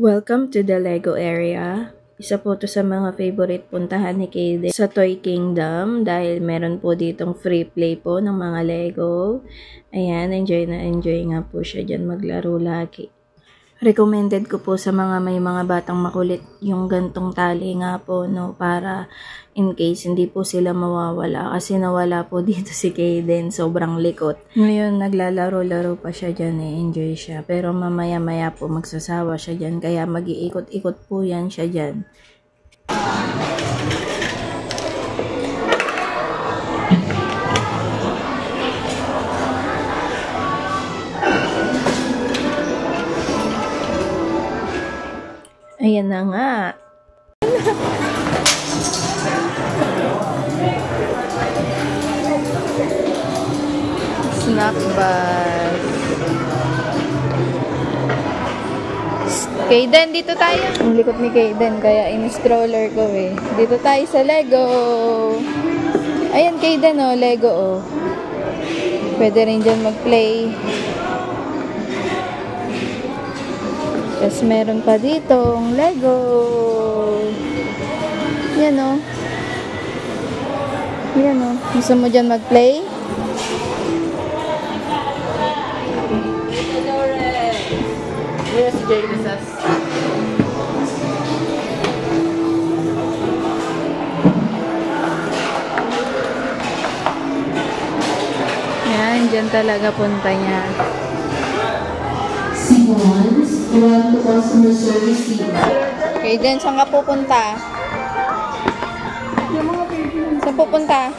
Welcome to the Lego area. Isa po to sa mga favorite puntahan ni Kayden sa Toy Kingdom dahil meron po ditong free play po ng mga Lego. Ayan, enjoy na enjoy nga po siya dyan maglaro lagi. Recommended ko po sa mga may mga batang makulit yung gantong tali nga po, no, para in case hindi po sila mawawala kasi nawala po dito si Kayden, sobrang likot. Ngayon naglalaro-laro pa siya dyan, enjoy siya, pero mamaya-maya po magsasawa siya dyan kaya mag-iikot-ikot po yan siya dyan. Ayan na nga. Snack bus. Kayden, dito tayo. Ang likot ni Kayden, kaya in-stroller ko eh. Dito tayo sa Lego. Ayan Kayden, oh, Lego oh. Pwede rin dyan mag-play. Tapos meron pa ditong Lego. Yan o. Yan o. Gusto mo dyan mag-play? Yes, James. Yan, dyan talaga punta niya. Welcome to customer service team. Kayden, saan ka pupunta? Saan pupunta?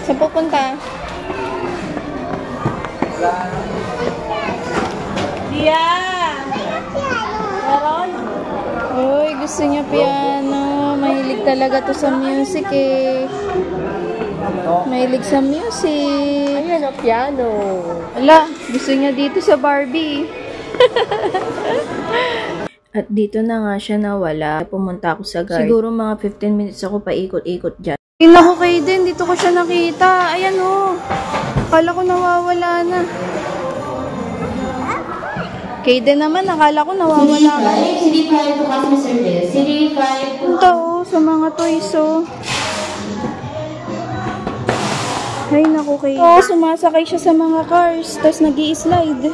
Saan pupunta? Dia! Meron? Uy, gusto niya piano. Mahilig talaga to sa music eh. Mahilig sa music. Ayan o, piano. Ala, gusto niya dito sa Barbie. At dito na nga siya nawala. Pumunta ako sa guard. Siguro mga 15 minutes ako paikot-ikot dyan. Tingnan ko Kayden, dito ko siya nakita. Ayan o. Akala ko nawawala na. Kayden naman, akala ko nawawala ka. CD5 to customer service. CD5 to... Ito o, sa mga toys o. Ay, naku Kayden. Oo, sumasakay siya sa mga cars, tapos nag-i-slide.